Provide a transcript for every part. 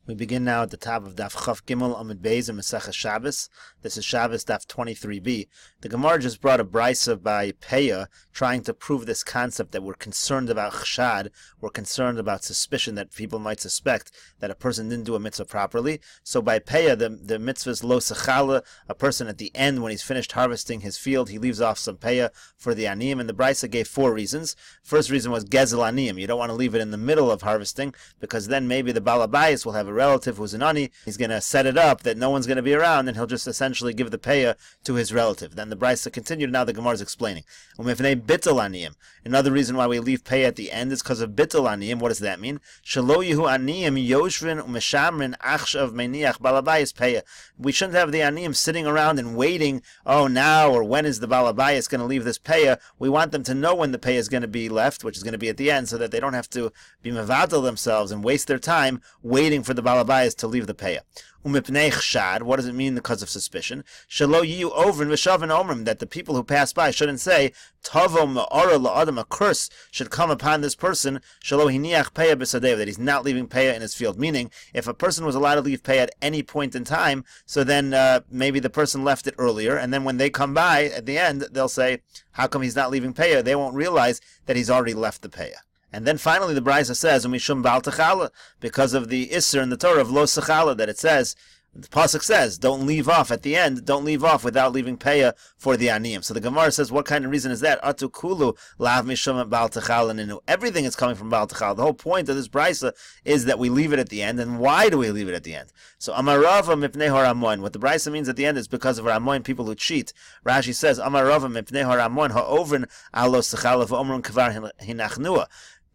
We begin now at the top of Daf Chaf Gimel Amud Beis in Meseches Shabbos. This is Shabbos Daf 23b. The Gemara just brought a brisa by Peah, trying to prove this concept that we're concerned about chshad, we're concerned about suspicion that people might suspect that a person didn't do a mitzvah properly. So by Peah, the mitzvah is lo sechala, a person at the end, when he's finished harvesting his field, he leaves off some Peah for the aniyim, and the brisa gave 4 reasons. First reason was gezel aniyim. You don't want to leave it in the middle of harvesting, because then maybe the balabayas will have a relative who's an ani, he's going to set it up that no one's going to be around, and he'll just essentially give the payah to his relative. Then the brisa continued, now the Gemara is explaining. Bittul aniyim. Another reason why we leave payah at the end is because of bittul aniyim. What does that mean? Shelo yehu aniyim yoshvin umeshamrin achshav meniach balabayas payah. We shouldn't have the aniyim sitting around and waiting, oh now or when is the balabayas going to leave this payah. We want them to know when the payah is going to be left, which is going to be at the end, so that they don't have to be mevatel themselves and waste their time waiting for the balabayas to leave the payah. Umipnei chshad, what does it mean because of suspicion? Shelo yiyu ovrin v'shavin omrim, that the people who pass by shouldn't say, Tavo ma'ara la'adam, a curse should come upon this person, shelo hiniach payah b'sadev, that he's not leaving payah in his field. Meaning, if a person was allowed to leave payah at any point in time, so then maybe the person left it earlier, and then when they come by at the end, they'll say, how come he's not leaving payah? They won't realize that he's already left the payah. And then finally the brisa says, Umishum bal techala, because of the isser in the Torah of lo sechala, that it says, the pasuk says, don't leave off at the end, don't leave off without leaving payah for the aniyim. So the Gemara says, what kind of reason is that? Atu kulu lav mishum bal techala ninu. Everything is coming from bal techala. The whole point of this brisa is that we leave it at the end. And why do we leave it at the end? So amarava mipnei haramoin. What the brisa means at the end is because of Ramoin, people who cheat. Rashi says, amarava mipnei haramoin ha'ovrin alo sechala v'omron kvar hinachnua.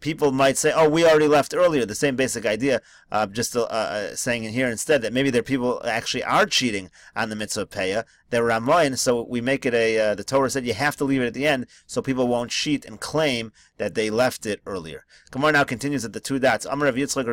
People might say, oh, we already left earlier. The same basic idea, just saying in here instead that maybe there are people actually are cheating on the mitzvah of payah. They're Ramoin, so we make it the Torah said you have to leave it at the end so people won't cheat and claim that they left it earlier. Gemara now continues at the 2 dots. Amar Rav Yitzchak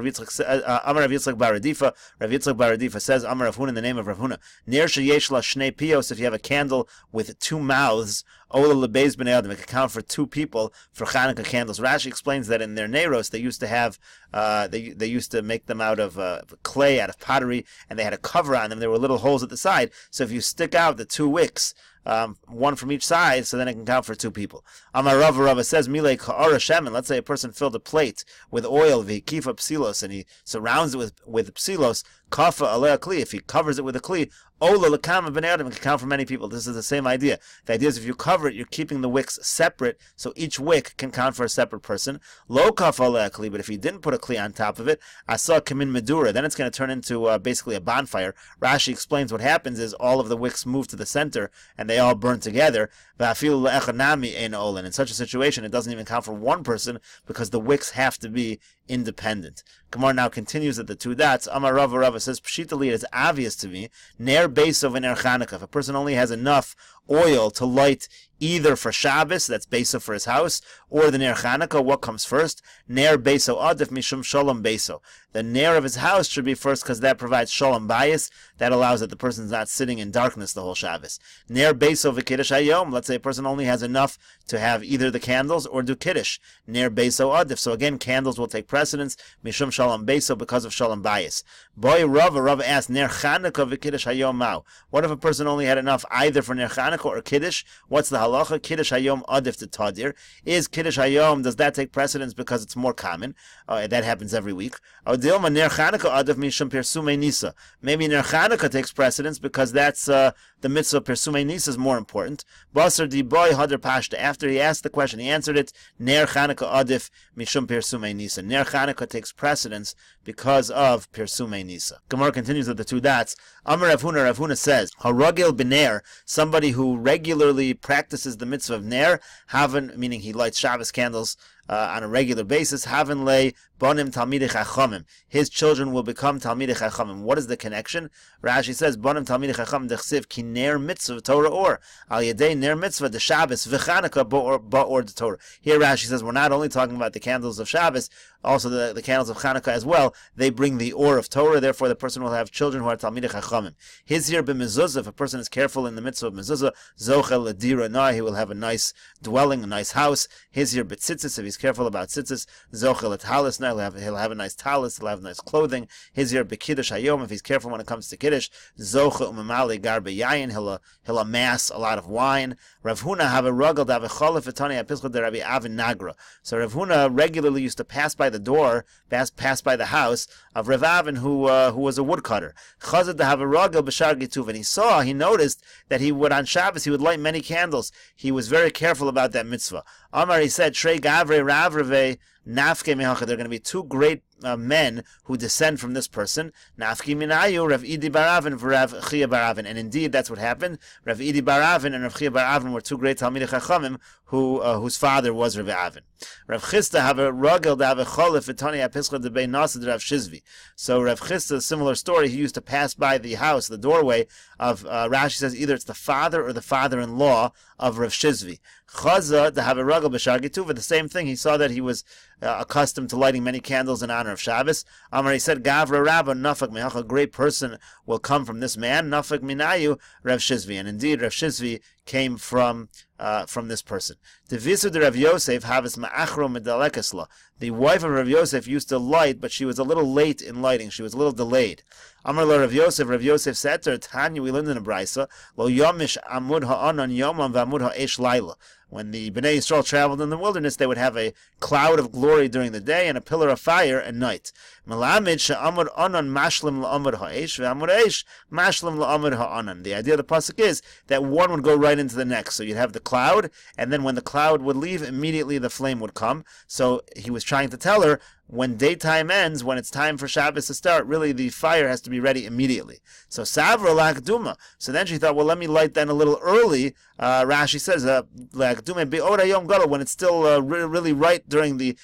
bar Radifa. Rav Yitzchak bar Radifa says, Amar Rav Huna, in the name of Rav Huna, Ner sheyesh la shnei pios, if you have a candle with 2 mouths, Ola lebeis b'nei adam, it can count for 2 people for Chanukah candles. Rashi explains that in their neiros they used to have, they used to make them out of clay, out of pottery, and they had a cover on them. There were little holes at the side, so if you stick out the 2 wicks, 1 from each side, so then it can count for 2 people. Amar Rava says, Milei ka'ara shemen. Let's say a person filled a plate with oil, v'hikifa psilos, and he surrounds it with psilos, kafa alei kli. If he covers it with a kli, ola l'kama b'nei adam, it can count for many people. This is the same idea. The idea is if you cover it, you're keeping the wicks separate, so each wick can count for a separate person. Lo kafa alei kli, but if you didn't put a kli on top of it, asa kamin medura, then it's going to turn into basically a bonfire. Rashi explains what happens is all of the wicks move to the center, and they all burn together. In such a situation, it doesn't even count for 1 person because the wicks have to be independent. Gemara now continues at the 2 dots. Amar Rava says, Pshitali, it's obvious to me, Ner Beisov and Ner Chanukah. If a person only has enough oil to light either for Shabbos, that's Beisov for his house, or the Ner Chanukah, what comes first? Ner Beiso Adif Mishum Shalom Beiso. The Ner of his house should be first because that provides Shalom Bayis. That allows that the person's not sitting in darkness the whole Shabbos. Ner Beiso v'Kiddush Hayom. Let's say a person only has enough to have either the candles or do Kiddush. Ner Beiso Adif. So again, candles will take precedence. Mishum Shalom Beiso, because of Shalom Bayis. Boy Rava asked, Ner Chanukah v'Kiddush Hayom Mao. What if a person only had enough either for Ner Chanukah or Kiddush? What's the halacha? Kiddush Hayom Adif to Tadir. Is Kiddush Hayom, does that take precedence because it's more common? That happens every week. Dilma Ner Chanukah Adif Mishum Persumei Nisa. Maybe Ner Chanukah takes precedence because that's the mitzvah Persumei Nisa is more important. Basar di boy Hadar Pashta. After he asked the question, he answered it. Ner Chanukah Adif Mishum Persumei Nisa. Ner Chanukah takes precedence because of Persumei Nisa. Gemara continues with the 2 dots. Amar Rav Huna says, Haragil b'ner, somebody who regularly practices the mitzvah of ner, haven, meaning he lights Shabbos candles on a regular basis, haven lay bonim talmidei chachamim. His children will become talmidei chachamim. What is the connection? Rashi says, bonim talmidei chachamim dechsiv ki ner mitzvah Torah or al yedei ner mitzvah de Shabbos v'Chanukah ba'or de Torah. Here Rashi says we're not only talking about the candles of Shabbos, also the candles of Chanukah as well. They bring the or of Torah. Therefore, the person will have children who are talmidei chachamim. His here b'mezuzah, if a person is careful in the mitzvah of mezuzah, zochel ledira nai, he will have a nice dwelling, a nice house. His here b'tzitzis, if he's he's careful about tzitzis, zochel talis, he'll have a nice talis, he'll have nice clothing. His year bekiddush hayom, if he's careful when it comes to kiddush, zochel umamali garbe yayin, he'll amass a lot of wine. Rav Huna have a rugel have a cholif etani apischol de Rabbi Avin Nagra. So Rav Huna regularly used to pass by the door, pass by the house of Rav Avin, who was a woodcutter. Chazad to have a rugel b'shar gituv, and he noticed that he would on Shabbos he would light many candles. He was very careful about that mitzvah. Amar, he said, Shrei Gavre Rav Reve Nafke Mehacha. There are going to be two great men who descend from this person. Nafki Minayu, Rav Idi Baravin, Rav Chia Baravin. And indeed, that's what happened. Rav Idi Baravin and Rav Chia Baravin were two great Talmidei Chachamim whose father was Rav Avin. Rav Chisda have a rugel have a cholif etani apischol de Bein Nasa de Rav Shizvi. So Rav Chisda, similar story. He used to pass by the house, the doorway of Rashi says either it's the father or the father-in-law of Rav Shizvi. Chaza to have a rugel b'shar gituva. The same thing. He saw that he was accustomed to lighting many candles in honor of Shabbos. Amar, he said, Gavra Rabba Nafak Me'ach, a great person will come from this man. Nafak Minayu Rav Shizvi, and indeed Rav Shizvi came from this person. The visu de Rav Yosef havis ma'achro medalekesla. The wife of Rav Yosef used to light, but she was a little late in lighting. She was a little delayed. Amar lo Rav Yosef said to her, Tanya, we learned in a brisa, lo yomish amud ha'anan yomam v'amud ha'esh laila. When the Bnei Yisrael traveled in the wilderness, they would have a cloud of glory during the day and a pillar of fire at night. Melamid she'amud anan mashlim la'amud ha'esh v'amud ha'esh mashlim la'amud ha'anan. The idea of the pasuk is that one would go right into the next. So you'd have the cloud, and then when the cloud would leave, immediately the flame would come. So he was trying to tell her, when daytime ends, when it's time for Shabbos to start, really the fire has to be ready immediately. So Savra La'akduma. So then she thought, well, let me light then a little early. Rashi says, La'akduma be'ora yom gadol, when it's still really right during the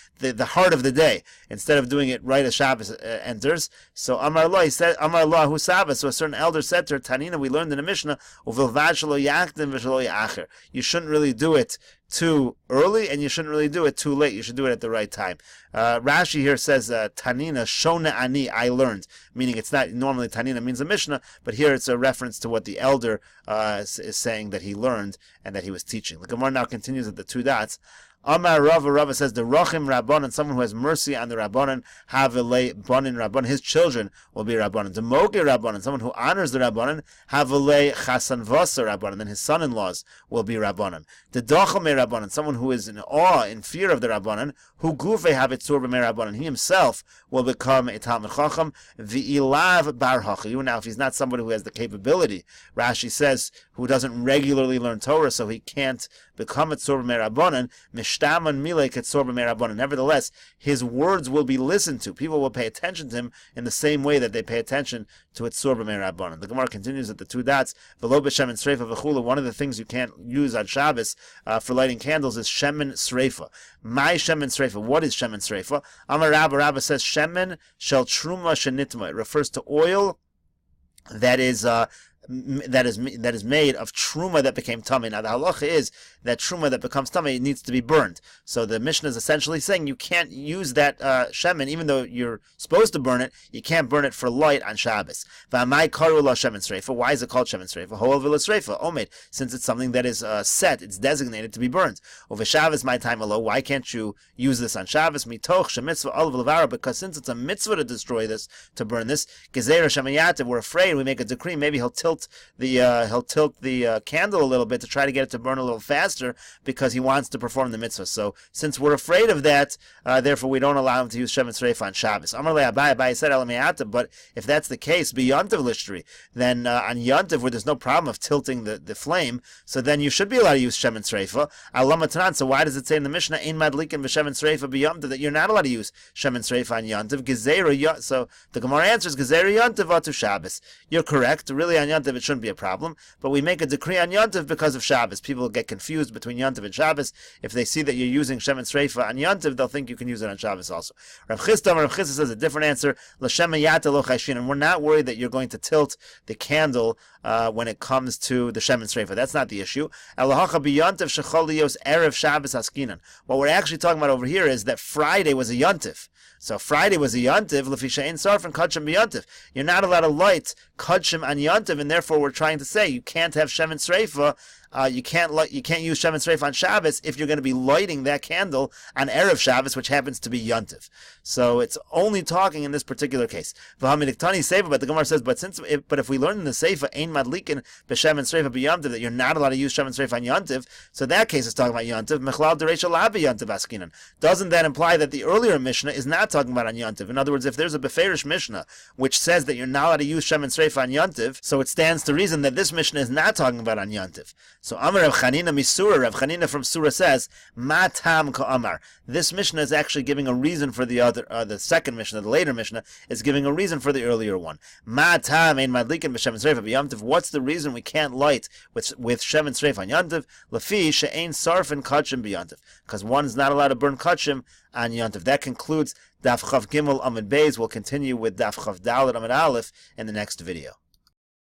heart of the day, instead of doing it right as Shabbos enters. So Amar Allah, he said, Amar Allah hu Sabbath. So a certain elder said to her, Tanina, we learned in the Mishnah, Uvilvad shelo yakdim v'shelo ya'acher. You shouldn't really do it too early, and you shouldn't really do it too late. You should do it at the right time. Rashi here says, Tanina, Shona Ani, I learned, meaning it's not, normally Tanina means a Mishnah, but here it's a reference to what the elder is saying that he learned and that he was teaching. The Gemara now continues at the two dots. Amar Rava says, the Rochim Rabbanan, someone who has mercy on the Rabbanan, Havelei Banin Rabbanan, his children will be Rabbanan. The Moge Rabbanan, someone who honors the Rabbanan, Havelei Chasan Vasa Rabbanan, then his son-in-laws will be Rabbanan. The Dochame Rabbanan, someone who is in awe, in fear of the Rabbanan, who Gufe Havitzur B'mei Rabbanan, he himself will become a Talmud Chacham, V'ilav Bar Hachayu. Now, if he's not somebody who has the capability, Rashi says, who doesn't regularly learn Torah, so he can't become a Tzur B'mei Rabbanan, Mishtaman Milei Ketzur B'mei Rabbanan. Nevertheless, his words will be listened to. People will pay attention to him in the same way that they pay attention to a Tzur B'mei Rabbanan. The Gemara continues at the two dots. V'lo b'shemen sreifa v'chula. One of the things you can't use on Shabbos for lighting candles is shemen sreifa. My shemen sreifa. What is shemen sreifa? Amar Rabba says shemen shel truma shenitma. It refers to oil that is made of truma that became tummy. Now the halacha is that truma that becomes tummy needs to be burned. So the Mishnah is essentially saying you can't use that shemen, even though you're supposed to burn it. You can't burn it for light on Shabbos. V'amai karu la shemen sreifa. Why is it called shemen sreifa? Hoel v'la sreifa. Omed, since it's something that is set, it's designated to be burned. Over Shabbos, my time alone. Why can't you use this on Shabbos? Mitoch shemitzvah olav levara. Because since it's a mitzvah to destroy this, to burn this, gezeira shemayat. We're afraid. We make a decree. Maybe he'll tilt the candle a little bit to try to get it to burn a little faster because he wants to perform the mitzvah. So since we're afraid of that, therefore we don't allow him to use shemen sreifa on Shabbos. Amar le Abai said Elameyata, but if that's the case, be Yontiv lishtri, then on Yontiv where there's no problem of tilting the flame, so then you should be allowed to use shemen sreifa. Alamatanan. So why does it say in the Mishnah ein madlikin v'shemen sreifa b'yontiv that you're not allowed to use shemen sreifa on Yontiv? Gezeira. So the Gemara answers Gezeira Yontiv atu Shabbos. You're correct. Really on Yontiv it shouldn't be a problem, but we make a decree on Yontiv because of Shabbos. People get confused between Yontiv and Shabbos. If they see that you're using shemen sreifa on Yontiv, they'll think you can use it on Shabbos also. Rav Chisda says a different answer. L'shem yata lo chayshin, and we're not worried that you're going to tilt the candle when it comes to the shemen sreifa. That's not the issue. Elahacha b'yontiv shechol liyos erev Shabbos haskinan. What we're actually talking about over here is that Friday was a Yontiv. So Friday was a Yontiv, l'fisha ein sarf and kachim b'yontiv. You're not allowed to light kachim on Yontiv, and therefore we're trying to say you can't have shemen sreifa you can't use Shemen Sreif on Shabbos if you're going to be lighting that candle on Erev Shabbos, which happens to be Yontif. So it's only talking in this particular case. But the Gemara says, but if we learn in the Seifa, Ein Madlikin b'Shemen Sreif b'Yontif, that you're not allowed to use Shemen Sreif on Yontif, so that case is talking about Yontif. Mechlal Dereisha La b'Yontif Askinan. Doesn't that imply that the earlier Mishnah is not talking about on Yontif? In other words, if there's a Beferish Mishnah which says that you're not allowed to use Shemen Sreif on Yontif, so it stands to reason that this Mishnah is not talking about on Yontif. So Amar Rav Chanina Misura, Rav Chanina from Surah says, Ma tam ka'amar. This Mishnah is actually giving a reason for the second Mishnah, the later Mishnah, is giving a reason for the earlier one. Ma tam ein madlikin b'Shemen Sreif b'Yontif. What's the reason we can't light with Shemen Sreif on Yontif? Lafi she'ein sarfin kachim b'Yontif. Because one is not allowed to burn kachim on Yontif. That concludes Daf Chav Gimel Amud Beis. We'll continue with Daf Chav Dalet Amud Aleph in the next video.